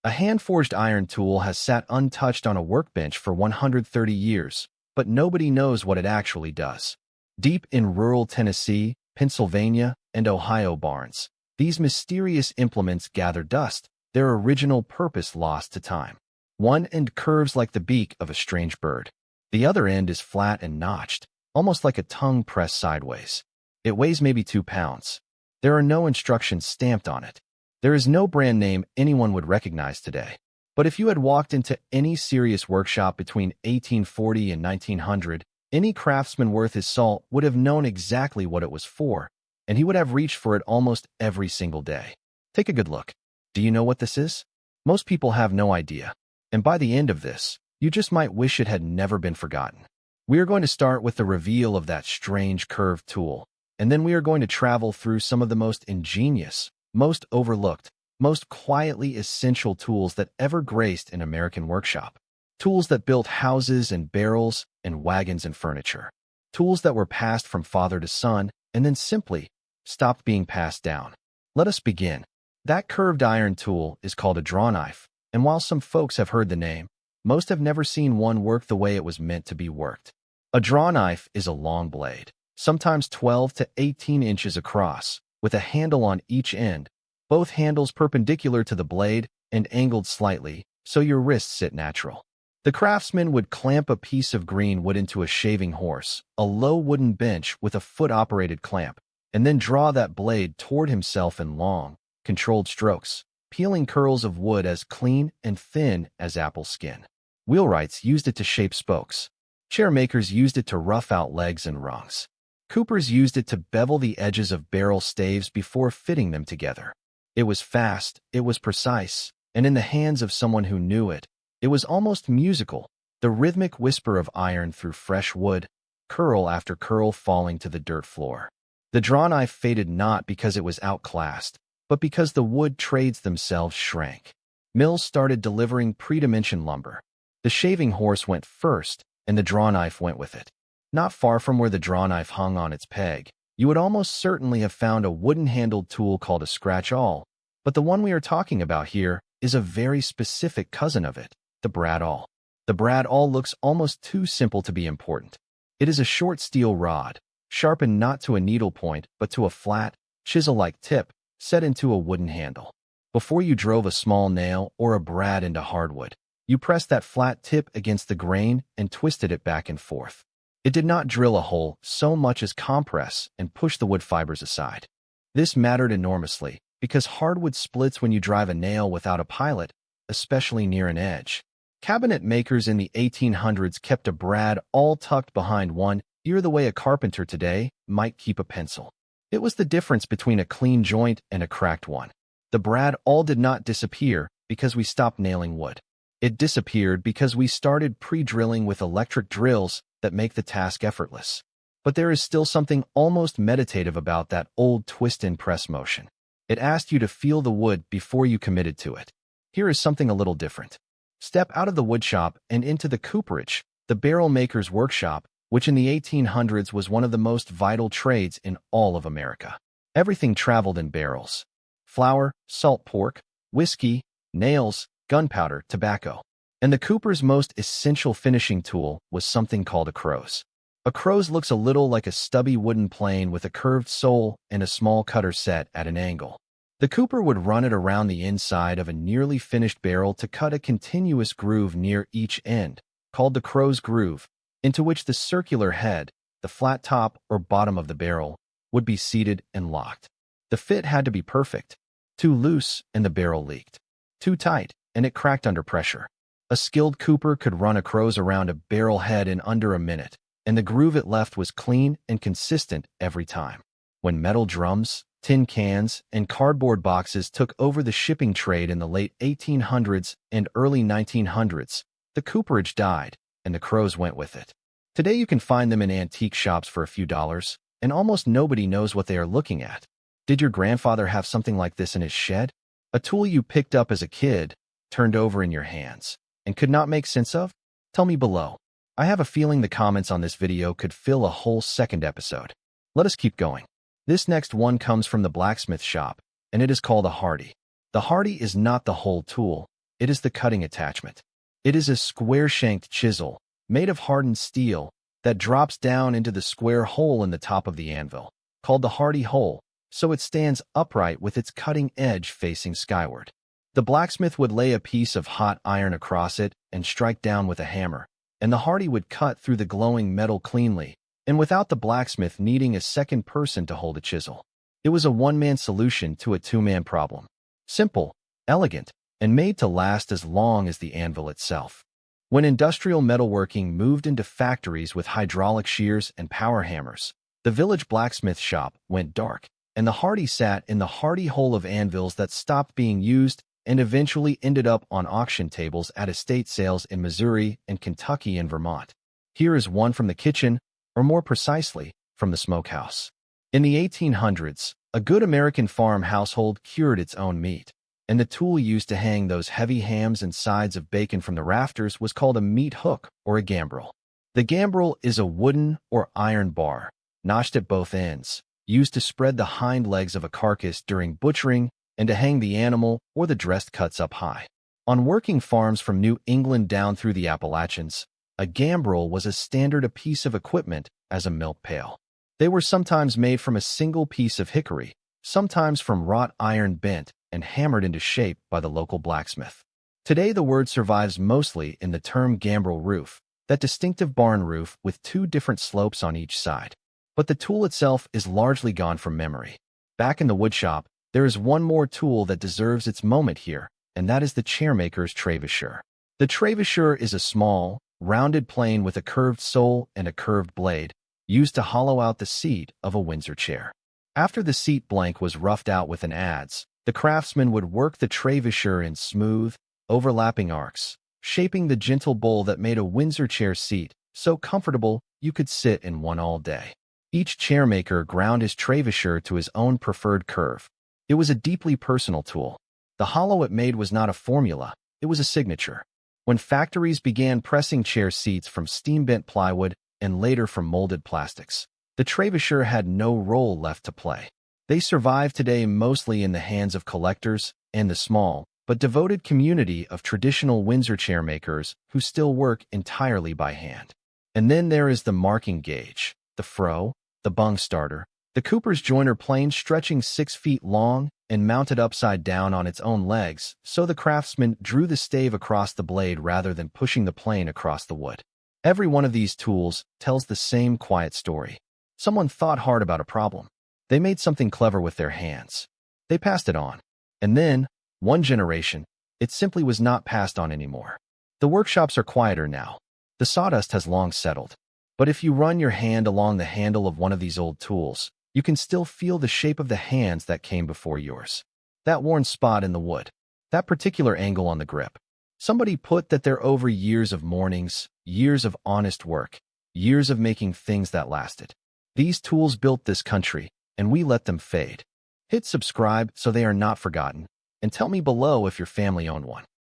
A hand-forged iron tool has sat untouched on a workbench for 130 years, but nobody knows what it actually does. Deep in rural Tennessee, Pennsylvania, and Ohio barns, these mysterious implements gather dust, their original purpose lost to time. One end curves like the beak of a strange bird. The other end is flat and notched, almost like a tongue pressed sideways. It weighs maybe 2 pounds. There are no instructions stamped on it. There is no brand name anyone would recognize today. But if you had walked into any serious workshop between 1840 and 1900, any craftsman worth his salt would have known exactly what it was for, and he would have reached for it almost every single day. Take a good look. Do you know what this is? Most people have no idea. And by the end of this, you just might wish it had never been forgotten. We are going to start with the reveal of that strange curved tool, and then we are going to travel through some of the most ingenious, most overlooked, most quietly essential tools that ever graced an American workshop. Tools that built houses and barrels and wagons and furniture. Tools that were passed from father to son and then simply stopped being passed down. Let us begin. That curved iron tool is called a drawknife, and while some folks have heard the name, most have never seen one work the way it was meant to be worked. A drawknife is a long blade, sometimes 12 to 18 inches across, with a handle on each end, both handles perpendicular to the blade and angled slightly so your wrists sit natural. The craftsman would clamp a piece of green wood into a shaving horse, a low wooden bench with a foot-operated clamp, and then draw that blade toward himself in long, controlled strokes, peeling curls of wood as clean and thin as apple skin. Wheelwrights used it to shape spokes. Chairmakers used it to rough out legs and rungs. Coopers used it to bevel the edges of barrel staves before fitting them together. It was fast, it was precise, and in the hands of someone who knew it, it was almost musical, the rhythmic whisper of iron through fresh wood, curl after curl falling to the dirt floor. The drawknife faded not because it was outclassed, but because the wood trades themselves shrank. Mills started delivering pre-dimension lumber. The shaving horse went first, and the drawknife went with it. Not far from where the drawknife hung on its peg, you would almost certainly have found a wooden-handled tool called a scratch-awl, but the one we are talking about here is a very specific cousin of it, the bradawl. The bradawl looks almost too simple to be important. It is a short steel rod, sharpened not to a needle point but to a flat, chisel-like tip, set into a wooden handle. Before you drove a small nail or a brad into hardwood, you pressed that flat tip against the grain and twisted it back and forth. It did not drill a hole so much as compress and push the wood fibers aside. This mattered enormously because hardwood splits when you drive a nail without a pilot, especially near an edge. Cabinet makers in the 1800s kept a brad all tucked behind one ear the way a carpenter today might keep a pencil. It was the difference between a clean joint and a cracked one. The brad all did not disappear because we stopped nailing wood. It disappeared because we started pre-drilling with electric drills that make the task effortless. But there is still something almost meditative about that old twist-and press motion. It asked you to feel the wood before you committed to it. Here is something a little different. Step out of the woodshop and into the cooperage, the barrel maker's workshop, which in the 1800s was one of the most vital trades in all of America. Everything traveled in barrels. Flour, salt pork, whiskey, nails, gunpowder, tobacco. And the cooper's most essential finishing tool was something called a croze. A croze looks a little like a stubby wooden plane with a curved sole and a small cutter set at an angle. The cooper would run it around the inside of a nearly finished barrel to cut a continuous groove near each end, called the croze groove, into which the circular head, the flat top or bottom of the barrel, would be seated and locked. The fit had to be perfect. Too loose, and the barrel leaked. Too tight, and it cracked under pressure. A skilled cooper could run a croze around a barrel head in under a minute, and the groove it left was clean and consistent every time. When metal drums, tin cans, and cardboard boxes took over the shipping trade in the late 1800s and early 1900s, the cooperage died, and the croze went with it. Today you can find them in antique shops for a few dollars, and almost nobody knows what they are looking at. Did your grandfather have something like this in his shed? A tool you picked up as a kid, turned over in your hands, and could not make sense of? Tell me below. I have a feeling the comments on this video could fill a whole second episode. Let us keep going. This next one comes from the blacksmith shop, and it is called a hardy. The hardy is not the whole tool. It is the cutting attachment. It is a square-shanked chisel, made of hardened steel, that drops down into the square hole in the top of the anvil, called the hardy hole, so it stands upright with its cutting edge facing skyward. The blacksmith would lay a piece of hot iron across it and strike down with a hammer, and the hardy would cut through the glowing metal cleanly, and without the blacksmith needing a second person to hold a chisel. It was a one-man solution to a two-man problem. Simple, elegant, and made to last as long as the anvil itself. When industrial metalworking moved into factories with hydraulic shears and power hammers, the village blacksmith shop went dark, and the hardy sat in the hardy hole of anvils that stopped being used and eventually ended up on auction tables at estate sales in Missouri and Kentucky and Vermont. Here is one from the kitchen, or more precisely, from the smokehouse. In the 1800s, a good American farm household cured its own meat, and the tool used to hang those heavy hams and sides of bacon from the rafters was called a meat hook or a gambrel. The gambrel is a wooden or iron bar, notched at both ends, used to spread the hind legs of a carcass during butchering and to hang the animal or the dressed cuts up high. On working farms from New England down through the Appalachians, a gambrel was as standard a piece of equipment as a milk pail. They were sometimes made from a single piece of hickory, sometimes from wrought iron bent and hammered into shape by the local blacksmith. Today the word survives mostly in the term gambrel roof, that distinctive barn roof with two different slopes on each side. But the tool itself is largely gone from memory. Back in the woodshop, there is one more tool that deserves its moment here, and that is the chairmaker's travisher. The travisher is a small, rounded plane with a curved sole and a curved blade, used to hollow out the seat of a Windsor chair. After the seat blank was roughed out with an adze, the craftsman would work the travisher in smooth, overlapping arcs, shaping the gentle bowl that made a Windsor chair seat so comfortable you could sit in one all day. Each chairmaker ground his travisher to his own preferred curve. It was a deeply personal tool. The hollow it made was not a formula, it was a signature. When factories began pressing chair seats from steam-bent plywood and later from molded plastics, the travisher had no role left to play. They survive today mostly in the hands of collectors and the small, but devoted community of traditional Windsor chairmakers who still work entirely by hand. And then there is the marking gauge, the froe, the bung starter, the cooper's joiner plane stretching 6 feet long and mounted upside down on its own legs, so the craftsman drew the stave across the blade rather than pushing the plane across the wood. Every one of these tools tells the same quiet story. Someone thought hard about a problem. They made something clever with their hands. They passed it on. And then, one generation, it simply was not passed on anymore. The workshops are quieter now. The sawdust has long settled. But if you run your hand along the handle of one of these old tools, you can still feel the shape of the hands that came before yours. That worn spot in the wood. That particular angle on the grip. Somebody put that there over years of mornings, years of honest work, years of making things that lasted. These tools built this country, and we let them fade. Hit subscribe so they are not forgotten, and tell me below if your family owned one.